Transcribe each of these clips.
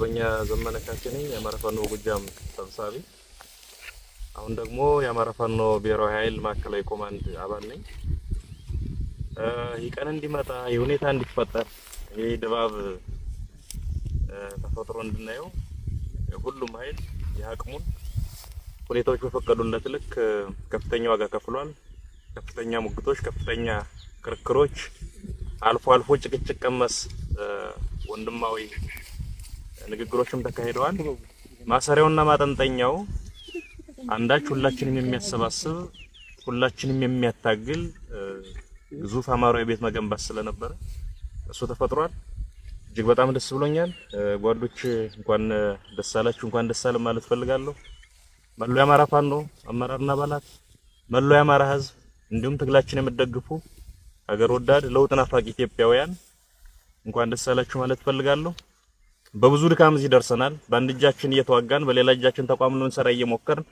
አርበኛ ዘመነ ካሴ ነኝ የአማራ ፋኖ ጎጃም ሰብሳቢ። አሁን ደግሞ የአማራ ፋኖ ብሔራዊ ኃይል ማዕከላዊ ኮማንድ አባል ነኝ። ይህ ቀን እንዲመጣ የሁኔታ እንዲፈጠር ይሄ ድባብ ተፈጥሮ እንድናየው ሁሉም ኃይል የአቅሙን ሁኔታዎች በፈቀዱለት ልክ ከፍተኛ ዋጋ ከፍሏል። ከፍተኛ ሙግቶች፣ ከፍተኛ ክርክሮች፣ አልፎ አልፎ ጭቅጭቅ ቀመስ ወንድማዊ ንግግሮችም ተካሂደዋል። ማሰሪያውና ማጠንጠኛው አንዳች ሁላችንም የሚያሰባስብ ሁላችንም የሚያታግል ግዙፍ አማራዊ ቤት መገንባት ስለነበረ እሱ ተፈጥሯል። እጅግ በጣም ደስ ብሎኛል። ጓዶች እንኳን ደስ አላችሁ፣ እንኳን ደስ አለን ማለት ፈልጋለሁ። መላው የአማራ ፋኖ አመራርና አባላት፣ መላው የአማራ ሕዝብ እንዲሁም ትግላችን የምትደግፉ ሀገር ወዳድ ለውጥ ናፋቂ ኢትዮጵያውያን እንኳን ደስ አላችሁ ማለት ፈልጋለሁ። በብዙ ድካም እዚህ ደርሰናል። በአንድ እጃችን እየተዋጋን በሌላ እጃችን ተቋም ልንሰራ እየሞከርን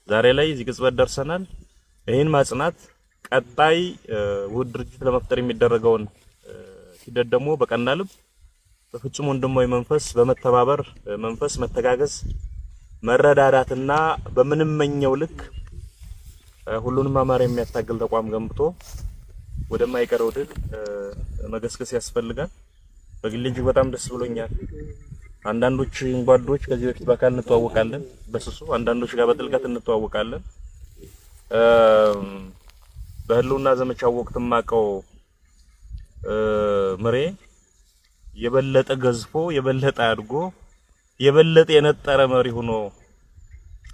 ዛሬ ላይ እዚህ ቅጽበት ደርሰናል። ይህን ማጽናት ቀጣይ ውህድ ድርጅት ለመፍጠር የሚደረገውን ሂደት ደግሞ በቀና ልብ በፍጹም ወንድማዊ መንፈስ በመተባበር መንፈስ መተጋገዝ መረዳዳትና በምንመኘው ልክ ሁሉንም አማራ የሚያታግል ተቋም ገንብቶ ወደማይቀረው ድል መገስገስ ያስፈልጋል። በግሌ እጅግ በጣም ደስ ብሎኛል። አንዳንዶች ጓዶች ከዚህ በፊት በአካል እንተዋወቃለን በስሱ፣ አንዳንዶች ጋር በጥልቀት እንተዋወቃለን። በህልውና ዘመቻው ወቅት ማቀው ምሬ የበለጠ ገዝፎ የበለጠ አድጎ የበለጠ የነጠረ መሪ ሆኖ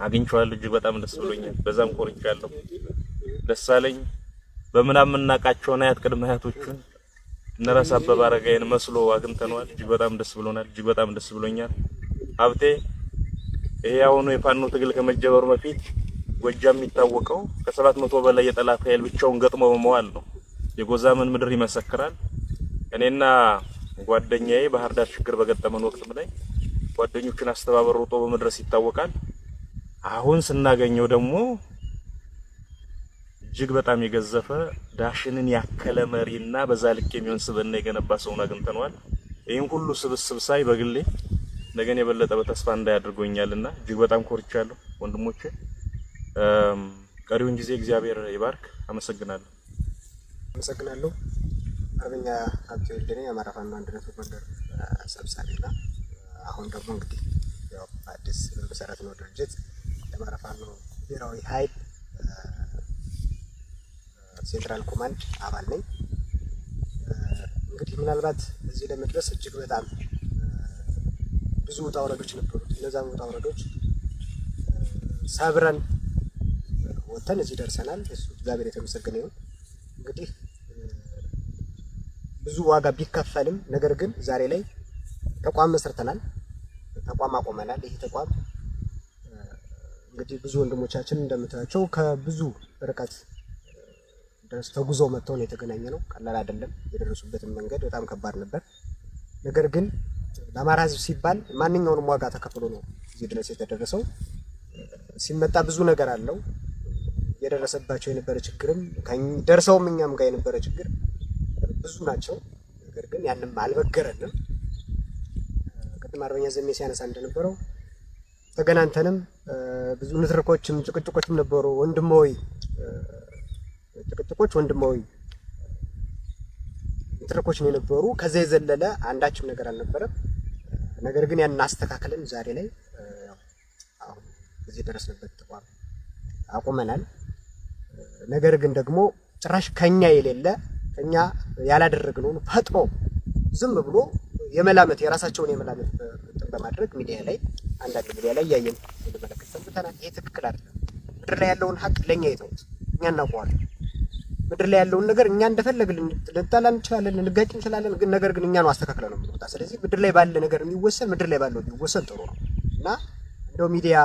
አግኝቼዋለሁ። እጅግ በጣም ደስ ብሎኛል። በዛም ኮርቻለሁ። ደሳለኝ በምናምን እናቃቸውና አያት ቅድመ አያቶቹን እነራስ አበበ አረጋይን መስሎ አግኝተነዋል። እጅግ በጣም ደስ ብሎናል። እጅግ በጣም ደስ ብሎኛል። ሀብቴ ይሄ አሁን የፋኖ ትግል ከመጀመሩ በፊት ጎጃም የሚታወቀው ከ700 በላይ የጠላት ኃይል ብቻውን ገጥሞ በመዋል ነው። የጎዛመን ምድር ይመሰክራል። እኔና ጓደኛዬ ባህር ዳር ችግር በገጠመን ወቅት ላይ ጓደኞቹን አስተባብሮ ሮጦ በመድረስ ይታወቃል። አሁን ስናገኘው ደግሞ እጅግ በጣም የገዘፈ ዳሽንን ያከለ መሪና በዛ ልክ የሚሆን ስብዕና የገነባ ሰውን አግኝተነዋል። ይሄን ሁሉ ስብስብ ሳይ በግሌ ነገን የበለጠ በተስፋ እንዳያድርጎኛልና እጅግ በጣም ኮርቻለሁ ወንድሞቼ። ቀሪውን ጊዜ እግዚአብሔር ይባርክ። አመሰግናለሁ። አርበኛ ሀብቴ ወልዴ የአማራ ፋኖ አንድነት ጎንደር ሰብሳቢና አሁን ደግሞ እንግዲህ ያው አዲስ መሰረት ነው ድርጅት የአማራ ፋኖ ብሔራዊ ኃይል ሴንትራል ኮማንድ አባል ነኝ። እንግዲህ ምናልባት እዚህ ለመድረስ እጅግ በጣም ብዙ ውጣ ውረዶች ነበሩ። እነዛም ውጣ ውረዶች ሰብረን ወጥተን እዚህ ደርሰናል። እሱ እግዚአብሔር የተመሰገነ ይሁን። እንግዲህ ብዙ ዋጋ ቢከፈልም ነገር ግን ዛሬ ላይ ተቋም መስርተናል፣ ተቋም አቆመናል። ይሄ ተቋም እንግዲህ ብዙ ወንድሞቻችን እንደምታዩቸው ከብዙ ርቀት ድረስ ተጉዘው መጥተው ነው የተገናኘ ነው። ቀላል አይደለም። የደረሱበትን መንገድ በጣም ከባድ ነበር። ነገር ግን ለአማራ ሕዝብ ሲባል ማንኛውንም ዋጋ ተከፍሎ ነው እዚህ ድረስ የተደረሰው። ሲመጣ ብዙ ነገር አለው። የደረሰባቸው የነበረ ችግርም ደርሰውም እኛም ጋር የነበረ ችግር ብዙ ናቸው። ነገር ግን ያንም አልበገረንም። ቅድም አርበኛ ዘሜ ሲያነሳ እንደነበረው ተገናኝተንም ብዙ ንትርኮችም ጭቅጭቆችም ነበሩ። ወንድማዊ ጭቅጭቆች፣ ወንድማዊ ንትርኮች ነው የነበሩ። ከዛ የዘለለ አንዳችም ነገር አልነበረም። ነገር ግን ያን አስተካክለን ዛሬ ላይ አሁን እዚህ ደረስንበት ተቋም አቁመናል። ነገር ግን ደግሞ ጭራሽ ከኛ የሌለ ከኛ ያላደረግነውን ፈጥሮ ዝም ብሎ የመላመት የራሳቸውን የመላመት በማድረግ ሚዲያ ላይ አንዳንድ ሚዲያ ላይ ያየን እንመለከት ሰምተናል። ይሄ ትክክል አይደለም። ምድር ላይ ያለውን ሀቅ ለኛ ይተውት፣ እኛ እናውቀዋለን። ምድር ላይ ያለውን ነገር እኛ እንደፈለግን ልንጣላ እንችላለን፣ ልንጋጭ እንችላለን። ግን ነገር ግን እኛ ነው አስተካክለን ነው የምንወጣ። ስለዚህ ምድር ላይ ባለ ነገር የሚወሰን ምድር ላይ ባለው የሚወሰን ጥሩ ነው እና እንደው ሚዲያ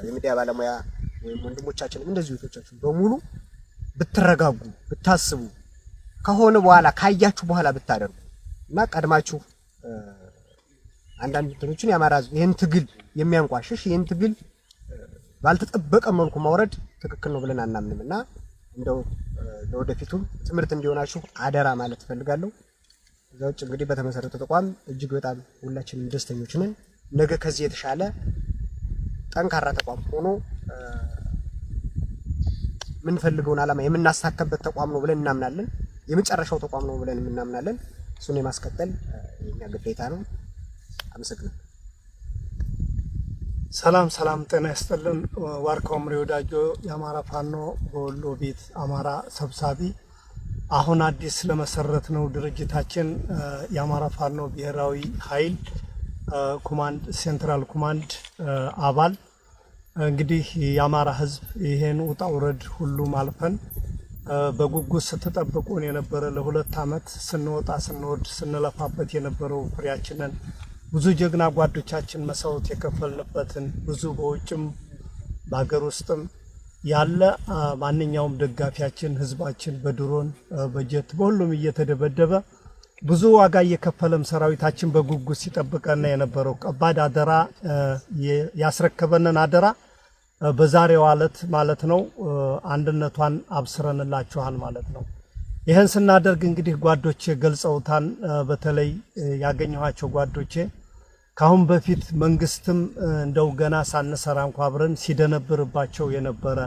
የሚዲያ ባለሙያ ወይም ወንድሞቻችንም እንደዚህ እህቶቻችን በሙሉ ብትረጋጉ ብታስቡ ከሆነ በኋላ ካያችሁ በኋላ ብታደርጉ እና ቀድማችሁ አንዳንድ እንትኖችን የአማራ ሕዝብ ይሄን ትግል የሚያንቋሽሽ ይሄን ትግል ባልተጠበቀ መልኩ ማውረድ ትክክል ነው ብለን አናምንም እና እንደው ለወደፊቱ ትምህርት እንዲሆናችሁ አደራ ማለት ፈልጋለሁ። ዘውጭ እንግዲህ በተመሰረተ ተቋም እጅግ በጣም ሁላችንም ደስተኞች ነን ነገ ከዚህ የተሻለ ጠንካራ ተቋም ሆኖ ምን ፈልገውን ዓላማ የምናሳከበት ተቋም ነው ብለን እናምናለን የመጨረሻው ተቋም ነው ብለን እናምናለን እሱን የማስቀጠል የኛ ግዴታ ነው አመሰግናለሁ ሰላም ጤና ይስጥልን ዋርካው ምሪ ወዳጆ የአማራ ፋኖ በወሎ ቤት አማራ ሰብሳቢ አሁን አዲስ ለመሰረት ነው ድርጅታችን የአማራ ፋኖ ብሔራዊ ኃይል ኮማንድ ሴንትራል ኮማንድ አባል እንግዲህ የአማራ ህዝብ ይሄን ውጣ ውረድ ሁሉ ማልፈን በጉጉት ስትጠብቁን የነበረ ለሁለት አመት ስንወጣ ስንወርድ ስንለፋበት የነበረው ፍሬያችንን ብዙ ጀግና ጓዶቻችን መስዋዕት የከፈልንበትን ብዙ በውጭም በአገር ውስጥም ያለ ማንኛውም ደጋፊያችን ህዝባችን በድሮን በጀት በሁሉም እየተደበደበ ብዙ ዋጋ እየከፈለም ሰራዊታችን በጉጉት ሲጠብቀና የነበረው ከባድ አደራ ያስረከበንን አደራ በዛሬው ዕለት ማለት ነው አንድነቷን አብስረንላችኋል ማለት ነው ይሄን ስናደርግ እንግዲህ ጓዶቼ ገልጸውታን በተለይ ያገኘኋቸው ጓዶቼ ካሁን በፊት መንግስትም እንደው ገና ሳንሰራ እንኳን አብረን ሲደነብርባቸው የነበረ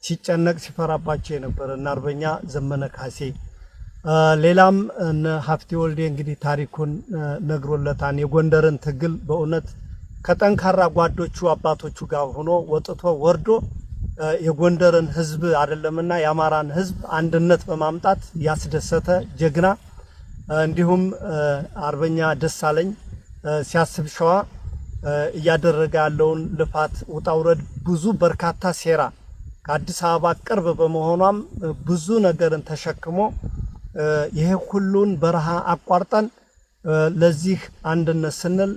ሲጨነቅ ሲፈራባቸው የነበረ እና አርበኛ ዘመነ ካሴ ሌላም እነ ሀፍቴ ወልዴ እንግዲህ ታሪኩን ነግሮለታን የጎንደርን ትግል በእውነት ከጠንካራ ጓዶቹ አባቶቹ ጋር ሆኖ ወጥቶ ወርዶ የጎንደርን ህዝብ አይደለምና የአማራን ህዝብ አንድነት በማምጣት ያስደሰተ ጀግና እንዲሁም አርበኛ ደሳለኝ ሲያስብ ሸዋ እያደረገ ያለውን ልፋት ውጣውረድ ብዙ በርካታ ሴራ ከአዲስ አበባ ቅርብ በመሆኗም ብዙ ነገርን ተሸክሞ ይሄ ሁሉን በረሃ አቋርጠን ለዚህ አንድነት ስንል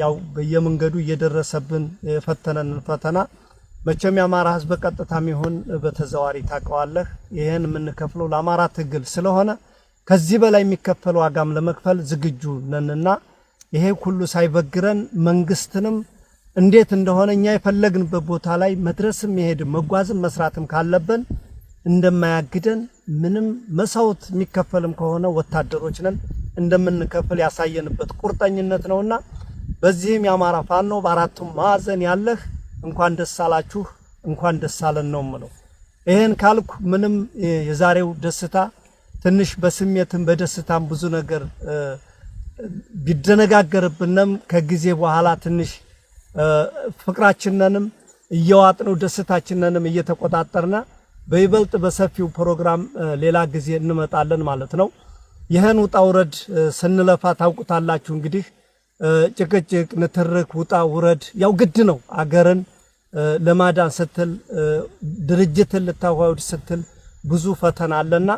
ያው በየመንገዱ እየደረሰብን የፈተነን ፈተና መቼም የአማራ ህዝብ በቀጥታም ይሁን በተዘዋሪ ታቀዋለህ ይሄን የምንከፍለው ለአማራ ትግል ስለሆነ ከዚህ በላይ የሚከፈለው ዋጋም ለመክፈል ዝግጁ ነንና ይሄ ሁሉ ሳይበግረን መንግስትንም እንዴት እንደሆነ እኛ የፈለግንበት ቦታ ላይ መድረስም ይሄድ መጓዝም መስራትም ካለበን እንደማያግደን ምንም መስዋዕት የሚከፈልም ከሆነ ወታደሮች ነን እንደምንከፍል ያሳየንበት ቁርጠኝነት ነውና በዚህም የአማራ ፋኖ በአራቱም ማዕዘን ያለህ እንኳን ደስ አላችሁ እንኳን ደስ አለን ነው ማለት ይሄን ካልኩ ምንም የዛሬው ደስታ ትንሽ በስሜትም በደስታም ብዙ ነገር ቢደነጋገርብንም ከጊዜ በኋላ ትንሽ ፍቅራችንንም እየዋጥነው ደስታችንንም እየተቆጣጣርና በይበልጥ በሰፊው ፕሮግራም ሌላ ጊዜ እንመጣለን ማለት ነው ይሄን ውጣውረድ ስንለፋ ታውቁታላችሁ እንግዲህ ጭቅጭቅ ንትርክ ውጣ ውረድ ያው ግድ ነው አገርን ለማዳን ስትል ድርጅትን ልታዋውድ ስትል ብዙ ፈተና አለና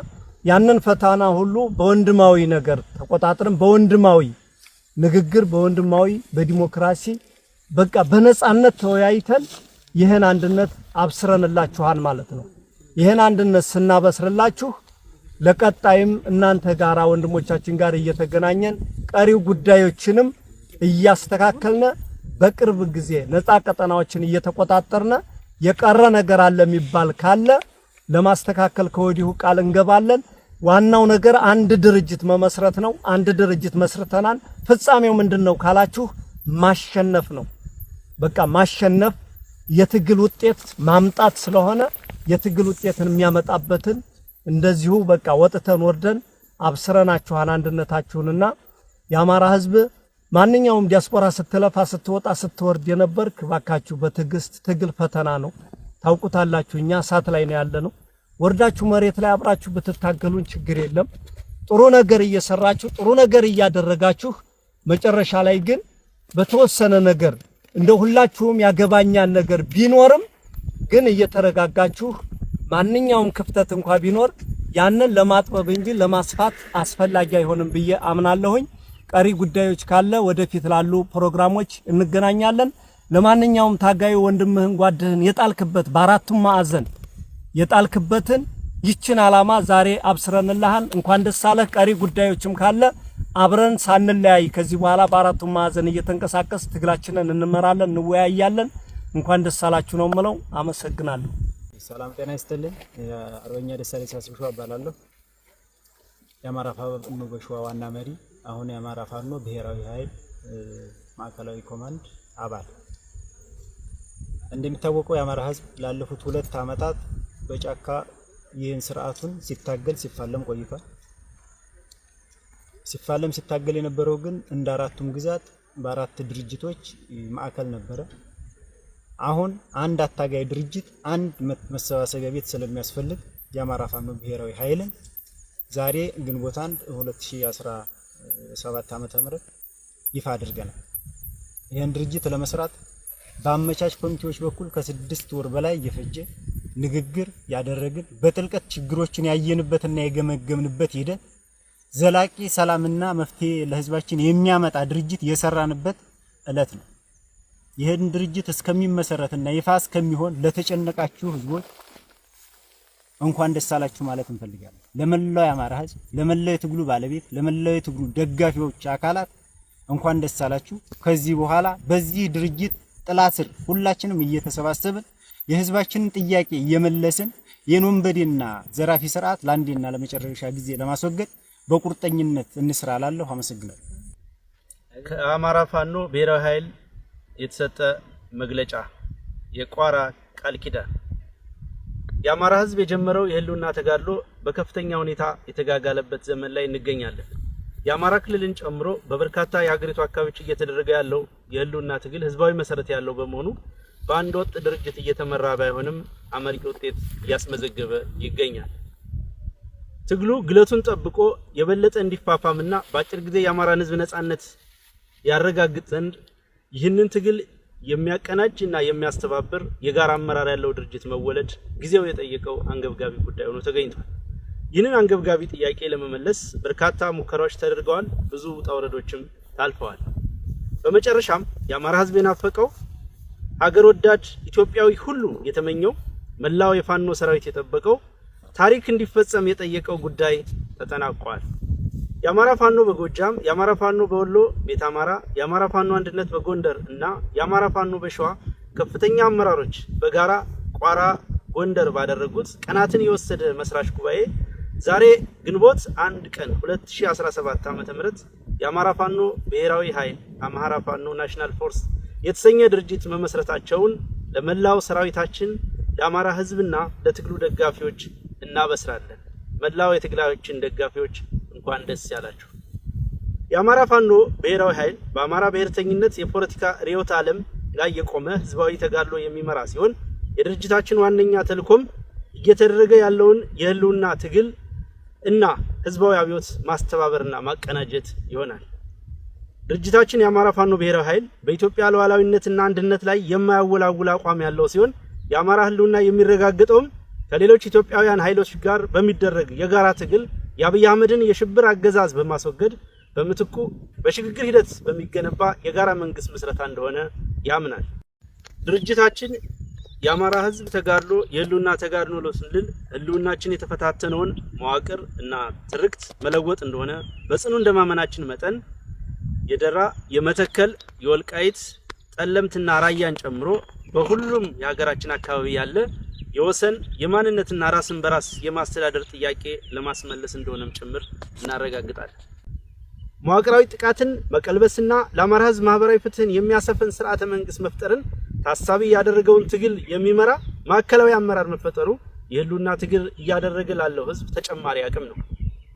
ያንን ፈተና ሁሉ በወንድማዊ ነገር ተቆጣጥረን በወንድማዊ ንግግር በወንድማዊ በዲሞክራሲ በቃ በነጻነት ተወያይተን ይሄን አንድነት አብስረንላችኋል ማለት ነው ይሄን አንድነት ስናበስርላችሁ ለቀጣይም እናንተ ጋራ ወንድሞቻችን ጋር እየተገናኘን ቀሪው ጉዳዮችንም እያስተካከልነ በቅርብ ጊዜ ነፃ ቀጠናዎችን እየተቆጣጠርነ የቀረ ነገር አለ የሚባል ካለ ለማስተካከል ከወዲሁ ቃል እንገባለን ዋናው ነገር አንድ ድርጅት መመስረት ነው አንድ ድርጅት መስርተናል ፍጻሜው ምንድነው ካላችሁ ማሸነፍ ነው በቃ ማሸነፍ የትግል ውጤት ማምጣት ስለሆነ የትግል ውጤትን የሚያመጣበትን እንደዚሁ በቃ ወጥተን ወርደን አብስረናችኋል አንድነታችሁንና የአማራ ህዝብ ማንኛውም ዲያስፖራ ስትለፋ ስትወጣ ስትወርድ የነበርክ ባካችሁ በትግስት ትግል ፈተና ነው ታውቁታላችሁ እኛ ሳት ላይ ነው ያለነው ወርዳችሁ መሬት ላይ አብራችሁ ብትታገሉን ችግር የለም ጥሩ ነገር እየሰራችሁ ጥሩ ነገር እያደረጋችሁ መጨረሻ ላይ ግን በተወሰነ ነገር እንደ ሁላችሁም ያገባኛል ነገር ቢኖርም ግን እየተረጋጋችሁ ማንኛውም ክፍተት እንኳን ቢኖር ያንን ለማጥበብ እንጂ ለማስፋት አስፈላጊ አይሆንም ብዬ አምናለሁኝ ቀሪ ጉዳዮች ካለ ወደፊት ላሉ ፕሮግራሞች እንገናኛለን ለማንኛውም ታጋዩ ወንድምህን ጓድህን የጣልክበት በአራቱም ማዕዘን የጣልክበትን ይችን ዓላማ ዛሬ አብስረንልሃል እንኳን ደስ አለህ ቀሪ ጉዳዮችም ካለ አብረን ሳንለያይ ከዚህ በኋላ በአራቱም ማዕዘን እየተንቀሳቀስ ትግላችንን እንመራለን እንወያያለን እንኳን ደስ አላችሁ ነው ማለት አመሰግናለሁ ሰላም ጤና ይስጥልኝ አርበኛ ደሳለኝ ሲያስብ ሸዋ እባላለሁ የአማራ ፋኖ በሸዋ ዋና መሪ አሁን የአማራ ፋኖ ብሔራዊ ኃይል ማዕከላዊ ኮማንድ አባል። እንደሚታወቀው የአማራ ህዝብ ላለፉት 2 ዓመታት በጫካ ይህን ስርዓቱን ሲፋለም ቆይቷል። ሲታገል የነበረው ግን እንደ አራቱም ግዛት በአራት ድርጅቶች ማዕከል ነበረ። አሁን አንድ አታጋይ ድርጅት አንድ መሰባሰቢያ ቤት ስለሚያስፈልግ የአማራ ፋኖ ብሔራዊ ኃይልን ዛሬ ግንቦት 1 2017 ዓ.ም ይፋ አድርገናል። ይህን ድርጅት ለመስራት በአመቻች ኮሚቴዎች በኩል ከ6 ወር በላይ የፈጀ ንግግር ያደረግን በጥልቀት ችግሮችን ያየንበትና የገመገምንበት ሂደት ዘላቂ ሰላምና መፍትሄ ለህዝባችን የሚያመጣ ድርጅት የሰራንበት ዕለት ነው። ይህን ድርጅት እስከሚመሰረትና ይፋ እስከሚሆን ለተጨነቃችሁ ህዝቦች እንኳን ደስ አላችሁ ማለት እንፈልጋለን። ለመላው የአማራ ህዝብ፣ ለመላው የትግሉ ባለቤት፣ ለመላው የትግሉ ደጋፊዎች አካላት እንኳን ደስ አላችሁ። ከዚህ በኋላ በዚህ ድርጅት ጥላ ስር ሁላችንም እየተሰባሰብን የህዝባችንን ጥያቄ እየመለስን የኖንበዴና ዘራፊ ስርዓት ለአንዴና ለመጨረሻ ጊዜ ለማስወገድ በቁርጠኝነት እንስራላለሁ። አመሰግናለሁ። ከአማራ ፋኖ ብሔራዊ ኃይል የተሰጠ መግለጫ የቋራ ቃል ኪዳን። የአማራ ህዝብ የጀመረው የህልውና ተጋድሎ በከፍተኛ ሁኔታ የተጋጋለበት ዘመን ላይ እንገኛለን። የአማራ ክልልን ጨምሮ በበርካታ የሀገሪቱ አካባቢዎች እየተደረገ ያለው የህልውና ትግል ህዝባዊ መሰረት ያለው በመሆኑ በአንድ ወጥ ድርጅት እየተመራ ባይሆንም አመርቂ ውጤት እያስመዘገበ ይገኛል። ትግሉ ግለቱን ጠብቆ የበለጠ እንዲፋፋምና በአጭር ጊዜ የአማራን ህዝብ ነጻነት ያረጋግጥ ዘንድ ይህንን ትግል የሚያቀናጅና የሚያስተባብር የጋራ አመራር ያለው ድርጅት መወለድ ጊዜው የጠየቀው አንገብጋቢ ጉዳይ ሆኖ ተገኝቷል። ይህንን አንገብጋቢ ጥያቄ ለመመለስ በርካታ ሙከራዎች ተደርገዋል። ብዙ ውጣ ውረዶችም ታልፈዋል። በመጨረሻም የአማራ ህዝብ የናፈቀው ሀገር ወዳድ ኢትዮጵያዊ ሁሉ የተመኘው መላው የፋኖ ሰራዊት የጠበቀው ታሪክ እንዲፈጸም የጠየቀው ጉዳይ ተጠናቋል። የአማራ ፋኖ በጎጃም፣ የአማራ ፋኖ በወሎ ቤት አማራ፣ የአማራ ፋኖ አንድነት በጎንደር እና የአማራ ፋኖ በሸዋ ከፍተኛ አመራሮች በጋራ ቋራ ጎንደር ባደረጉት ቀናትን የወሰደ መስራች ጉባኤ ዛሬ ግንቦት 1 ቀን 2017 ዓ.ም የአማራ ፋኖ ብሔራዊ ኃይል አማራ ፋኖ ናሽናል ፎርስ የተሰኘ ድርጅት መመስረታቸውን ለመላው ሰራዊታችን ለአማራ ህዝብና ለትግሉ ደጋፊዎች እናበስራለን። መላው የትግላችን ደጋፊዎች እንኳን ደስ ያላችሁ። የአማራ ፋኖ ብሔራዊ ኃይል በአማራ ብሔርተኝነት የፖለቲካ ርዕዮተ ዓለም ላይ የቆመ ህዝባዊ ተጋድሎ የሚመራ ሲሆን የድርጅታችን ዋነኛ ተልዕኮም እየተደረገ ያለውን የህልውና ትግል እና ህዝባዊ አብዮት ማስተባበርና ማቀናጀት ይሆናል። ድርጅታችን የአማራ ፋኖ ብሔራዊ ኃይል በኢትዮጵያ ሉዓላዊነትና አንድነት ላይ የማያወላውል አቋም ያለው ሲሆን የአማራ ህልውና የሚረጋገጠውም ከሌሎች ኢትዮጵያውያን ኃይሎች ጋር በሚደረግ የጋራ ትግል የአብይ አህመድን የሽብር አገዛዝ በማስወገድ በምትኩ በሽግግር ሂደት በሚገነባ የጋራ መንግስት ምስረታ እንደሆነ ያምናል። ድርጅታችን የአማራ ህዝብ ተጋድሎ የህልውና ተጋድሎ ነው ስንል ህልውናችን የተፈታተነውን መዋቅር እና ትርክት መለወጥ እንደሆነ በጽኑ እንደማመናችን መጠን የደራ፣ የመተከል፣ የወልቃይት፣ ጠለምትና ራያን ጨምሮ በሁሉም የሀገራችን አካባቢ ያለ የወሰን የማንነትና ራስን በራስ የማስተዳደር ጥያቄ ለማስመለስ እንደሆነም ጭምር እናረጋግጣለን። መዋቅራዊ ጥቃትን መቀልበስና ለአማራ ህዝብ ማህበራዊ ፍትህን የሚያሰፍን ስርዓተ መንግስት መፍጠርን ታሳቢ ያደረገውን ትግል የሚመራ ማዕከላዊ አመራር መፈጠሩ የህልውና ትግል እያደረገ ላለው ህዝብ ተጨማሪ አቅም ነው።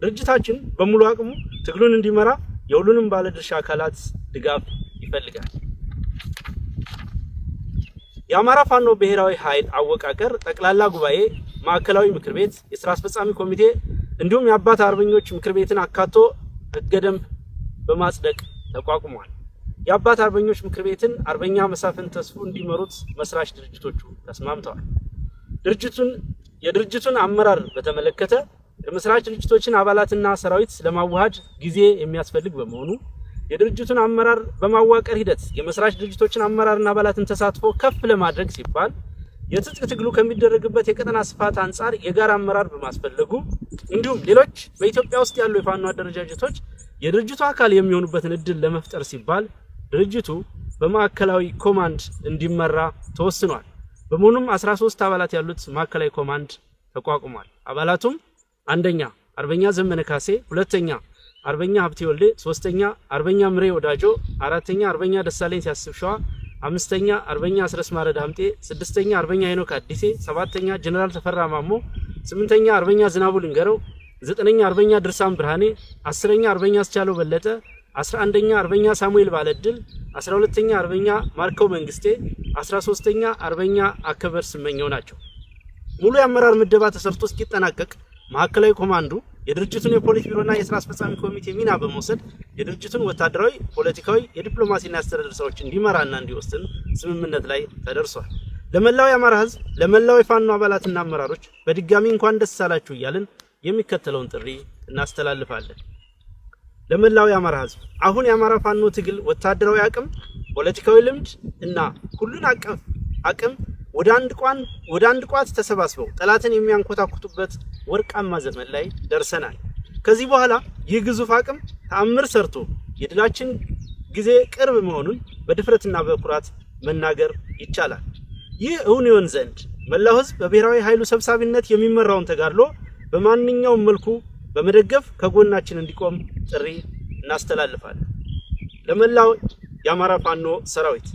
ድርጅታችን በሙሉ አቅሙ ትግሉን እንዲመራ የሁሉንም ባለድርሻ አካላት ድጋፍ ይፈልጋል። የአማራ ፋኖ ብሔራዊ ኃይል አወቃቀር ጠቅላላ ጉባኤ፣ ማዕከላዊ ምክር ቤት፣ የሥራ አስፈጻሚ ኮሚቴ እንዲሁም የአባት አርበኞች ምክር ቤትን አካቶ ህገ ደንብ በማጽደቅ ተቋቁሟል። የአባት አርበኞች ምክር ቤትን አርበኛ መሳፍንት ተስፉ እንዲመሩት መስራች ድርጅቶቹ ተስማምተዋል። የድርጅቱን አመራር በተመለከተ የመስራች ድርጅቶችን አባላትና ሰራዊት ለማዋሃድ ጊዜ የሚያስፈልግ በመሆኑ የድርጅቱን አመራር በማዋቀር ሂደት የመስራች ድርጅቶችን አመራርና አባላትን ተሳትፎ ከፍ ለማድረግ ሲባል የትጥቅ ትግሉ ከሚደረግበት የቀጠና ስፋት አንጻር የጋራ አመራር በማስፈለጉ እንዲሁም ሌሎች በኢትዮጵያ ውስጥ ያሉ የፋኖ አደረጃጀቶች የድርጅቱ አካል የሚሆኑበትን እድል ለመፍጠር ሲባል ድርጅቱ በማዕከላዊ ኮማንድ እንዲመራ ተወስኗል። በመሆኑም 13 አባላት ያሉት ማዕከላዊ ኮማንድ ተቋቁሟል። አባላቱም አንደኛ አርበኛ ዘመነ ካሴ፣ ሁለተኛ አርበኛ ሀብቴ ወልዴ፣ ሶስተኛ አርበኛ ምሬ ወዳጆ፣ አራተኛ አርበኛ ደሳለኝ ሲያስብ ሸዋ፣ አምስተኛ አርበኛ አስረስ ማረ ዳምጤ፣ ስድስተኛ አርበኛ ሄኖክ አዲሴ፣ ሰባተኛ ጀነራል ተፈራ ማሞ፣ ስምንተኛ አርበኛ ዝናቡ ልንገረው፣ ዘጠነኛ አርበኛ ድርሳም ብርሃኔ፣ አስረኛ አርበኛ አስቻለው በለጠ፣ 11ኛ አርበኛ ሳሙኤል ባለድል፣ 12ኛ አርበኛ ማርከው መንግስቴ፣ 13ኛ አርበኛ አከበር ስመኘው ናቸው። ሙሉ የአመራር ምደባ ተሰርቶ እስኪጠናቀቅ ማዕከላዊ ኮማንዱ የድርጅቱን የፖሊስ ቢሮና የስራ አስፈጻሚ ኮሚቴ ሚና በመውሰድ የድርጅቱን ወታደራዊ፣ ፖለቲካዊ፣ የዲፕሎማሲና የአስተዳደር ስራዎች እንዲመራና እንዲወስን ስምምነት ላይ ተደርሷል። ለመላው የአማራ ህዝብ፣ ለመላው የፋኖ አባላትና አመራሮች በድጋሚ እንኳን ደስ አላችሁ እያልን የሚከተለውን ጥሪ እናስተላልፋለን። ለመላው የአማራ ህዝብ አሁን የአማራ ፋኖ ትግል ወታደራዊ አቅም፣ ፖለቲካዊ ልምድ እና ሁሉን አቀፍ አቅም ወደ አንድ ቋት ተሰባስበው ጠላትን የሚያንኮታኩቱበት ወርቃማ ዘመን ላይ ደርሰናል። ከዚህ በኋላ ይህ ግዙፍ አቅም ተአምር ሰርቶ የድላችን ጊዜ ቅርብ መሆኑን በድፍረትና በኩራት መናገር ይቻላል። ይህ እውን ይሆን ዘንድ መላው ህዝብ በብሔራዊ ኃይሉ ሰብሳቢነት የሚመራውን ተጋድሎ በማንኛውም መልኩ በመደገፍ ከጎናችን እንዲቆም ጥሪ እናስተላልፋለን። ለመላው የአማራ ፋኖ ሰራዊት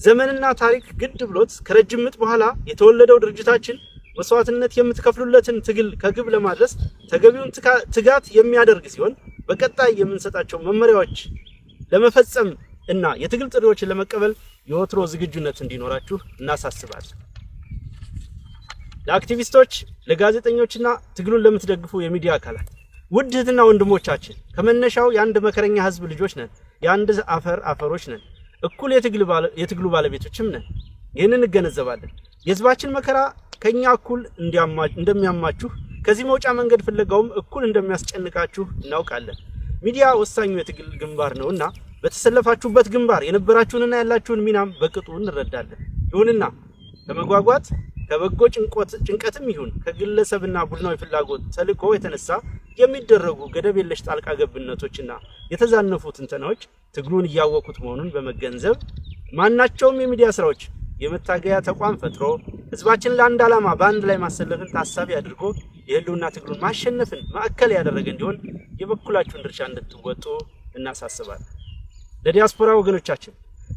ዘመንና ታሪክ ግድ ብሎት ከረጅም ምጥ በኋላ የተወለደው ድርጅታችን መስዋዕትነት የምትከፍሉለትን ትግል ከግብ ለማድረስ ተገቢውን ትጋት የሚያደርግ ሲሆን በቀጣይ የምንሰጣቸው መመሪያዎች ለመፈጸም እና የትግል ጥሪዎችን ለመቀበል የወትሮ ዝግጁነት እንዲኖራችሁ እናሳስባለን። ለአክቲቪስቶች፣ ለጋዜጠኞችና ትግሉን ለምትደግፉ የሚዲያ አካላት ውድ እህትና ወንድሞቻችን ከመነሻው የአንድ መከረኛ ህዝብ ልጆች ነን። የአንድ አፈር አፈሮች ነን። እኩል የትግሉ ባለቤቶችም ነን። ይህንን እንገነዘባለን። የህዝባችን መከራ ከኛ እኩል እንደሚያማችሁ፣ ከዚህ መውጫ መንገድ ፍለጋውም እኩል እንደሚያስጨንቃችሁ እናውቃለን። ሚዲያ ወሳኙ የትግል ግንባር ነውና በተሰለፋችሁበት ግንባር የነበራችሁንና ያላችሁን ሚናም በቅጡ እንረዳለን። ይሁንና ከመጓጓት ከበጎ ጭንቀትም ይሁን ከግለሰብና ቡድናዊ ፍላጎት ተልዕኮ የተነሳ የሚደረጉ ገደብ የለሽ ጣልቃ ገብነቶችና የተዛነፉ ትንተናዎች ትግሉን እያወቁት መሆኑን በመገንዘብ ማናቸውም የሚዲያ ስራዎች የመታገያ ተቋም ፈጥሮ ህዝባችን ለአንድ ዓላማ በአንድ ላይ ማሰለፍን ታሳቢ አድርጎ የህልውና ትግሉን ማሸነፍን ማዕከል ያደረገ እንዲሆን የበኩላችሁን ድርሻ እንድትወጡ እናሳስባለን። ለዲያስፖራ ወገኖቻችን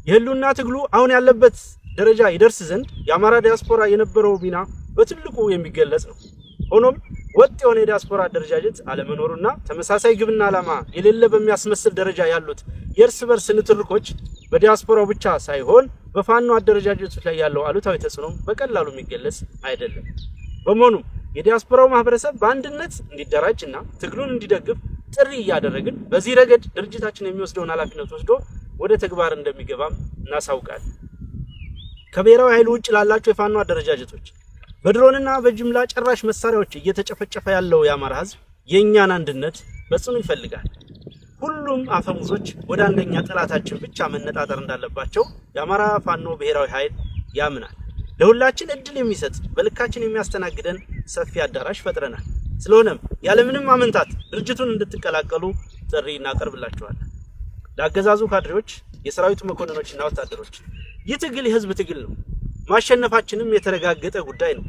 የህልውና ትግሉ አሁን ያለበት ደረጃ ይደርስ ዘንድ የአማራ ዲያስፖራ የነበረው ሚና በትልቁ የሚገለጽ ነው። ሆኖም ወጥ የሆነ የዲያስፖራ አደረጃጀት አለመኖሩና ተመሳሳይ ግብና ዓላማ የሌለ በሚያስመስል ደረጃ ያሉት የእርስ በርስ ንትርኮች በዲያስፖራው ብቻ ሳይሆን በፋኖ አደረጃጀቶች ላይ ያለው አሉታዊ ተጽዕኖ በቀላሉ የሚገለጽ አይደለም። በመሆኑም የዲያስፖራው ማህበረሰብ በአንድነት እንዲደራጅና ትግሉን እንዲደግፍ ጥሪ እያደረግን በዚህ ረገድ ድርጅታችን የሚወስደውን ኃላፊነት ወስዶ ወደ ተግባር እንደሚገባም እናሳውቃለን። ከብሔራዊ ኃይሉ ውጭ ላላችሁ የፋኖ አደረጃጀቶች በድሮንና በጅምላ ጨራሽ መሳሪያዎች እየተጨፈጨፈ ያለው የአማራ ህዝብ የእኛን አንድነት በጽኑ ይፈልጋል። ሁሉም አፈሙዞች ወደ አንደኛ ጠላታችን ብቻ መነጣጠር እንዳለባቸው የአማራ ፋኖ ብሔራዊ ኃይል ያምናል። ለሁላችን እድል የሚሰጥ በልካችን የሚያስተናግደን ሰፊ አዳራሽ ፈጥረናል። ስለሆነም ያለምንም አመንታት ድርጅቱን እንድትቀላቀሉ ጥሪ እናቀርብላችኋለን። ለአገዛዙ ካድሬዎች፣ የሰራዊቱ መኮንኖችና ወታደሮች ይህ ትግል የህዝብ ትግል ነው። ማሸነፋችንም የተረጋገጠ ጉዳይ ነው።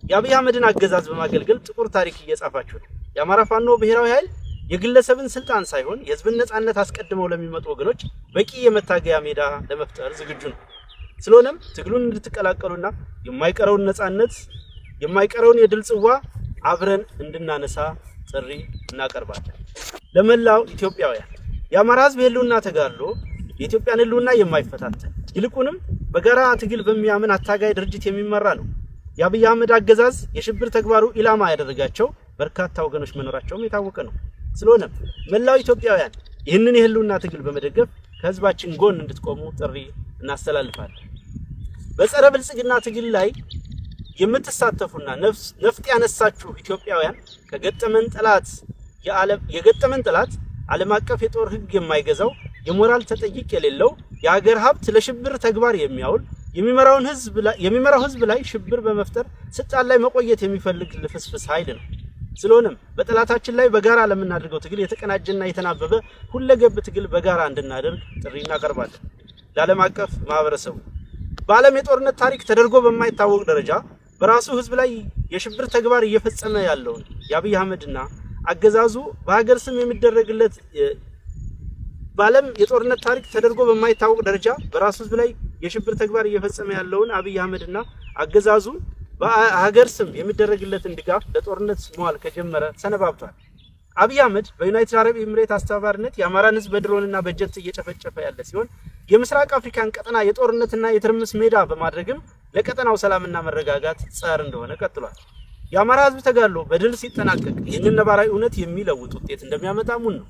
የአብይ አህመድን አገዛዝ በማገልገል ጥቁር ታሪክ እየጻፋችሁ ነው። የአማራ ፋኖ ብሔራዊ ኃይል የግለሰብን ስልጣን ሳይሆን የህዝብን ነጻነት አስቀድመው ለሚመጡ ወገኖች በቂ የመታገያ ሜዳ ለመፍጠር ዝግጁ ነው። ስለሆነም ትግሉን እንድትቀላቀሉና የማይቀረውን ነጻነት የማይቀረውን የድል ጽዋ አብረን እንድናነሳ ጥሪ እናቀርባለን። ለመላው ኢትዮጵያውያን የአማራ ህዝብ የህልውና ተጋድሎ የኢትዮጵያን ህልውና የማይፈታተን ይልቁንም በጋራ ትግል በሚያምን አታጋይ ድርጅት የሚመራ ነው። የአብይ አህመድ አገዛዝ የሽብር ተግባሩ ኢላማ ያደረጋቸው በርካታ ወገኖች መኖራቸውም የታወቀ ነው። ስለሆነም መላው ኢትዮጵያውያን ይህንን የህልውና ትግል በመደገፍ ከህዝባችን ጎን እንድትቆሙ ጥሪ እናስተላልፋለን። በጸረ ብልጽግና ትግል ላይ የምትሳተፉና ነፍጥ ያነሳችሁ ኢትዮጵያውያን የገጠመን ጠላት ዓለም አቀፍ የጦር ህግ የማይገዛው የሞራል ተጠይቅ የሌለው የሀገር ሀብት ለሽብር ተግባር የሚያውል የሚመራው ህዝብ ላይ ሽብር በመፍጠር ስልጣን ላይ መቆየት የሚፈልግ ልፍስፍስ ኃይል ነው። ስለሆነም በጠላታችን ላይ በጋራ ለምናደርገው ትግል የተቀናጀና የተናበበ ሁለገብ ትግል በጋራ እንድናደርግ ጥሪ እናቀርባለን። ለዓለም አቀፍ ማህበረሰቡ በዓለም የጦርነት ታሪክ ተደርጎ በማይታወቅ ደረጃ በራሱ ህዝብ ላይ የሽብር ተግባር እየፈጸመ ያለውን የአብይ አህመድና አገዛዙ በሀገር ስም የሚደረግለት ባለም የጦርነት ታሪክ ተደርጎ በማይታወቅ ደረጃ በራሱ ህዝብ ላይ የሽብር ተግባር እየፈጸመ ያለውን አብይ አህመድና አገዛዙ በሀገር ስም የሚደረግለትን ድጋፍ ለጦርነት መዋል ከጀመረ ሰነባብቷል። አብይ አህመድ በዩናይትድ አረብ ኤሚሬት አስተባባሪነት የአማራን ህዝብ በድሮንና በጀት እየጨፈጨፈ ያለ ሲሆን የምስራቅ አፍሪካን ቀጠና የጦርነትና የትርምስ ሜዳ በማድረግም ለቀጠናው ሰላምና መረጋጋት ጸር እንደሆነ ቀጥሏል። የአማራ ህዝብ ተጋድሎ በድል ሲጠናቀቅ ይህንን ነባራዊ እውነት የሚለውጥ ውጤት እንደሚያመጣ ሙን ነው።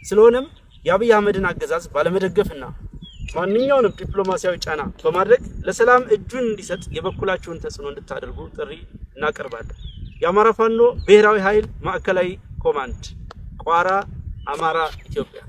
ስለሆነም የአብይ አህመድን አገዛዝ ባለመደገፍና ማንኛውንም ዲፕሎማሲያዊ ጫና በማድረግ ለሰላም እጁን እንዲሰጥ የበኩላችሁን ተጽዕኖ እንድታደርጉ ጥሪ እናቀርባለን። የአማራ ፋኖ ብሔራዊ ኃይል ማዕከላዊ ኮማንድ ቋራ፣ አማራ፣ ኢትዮጵያ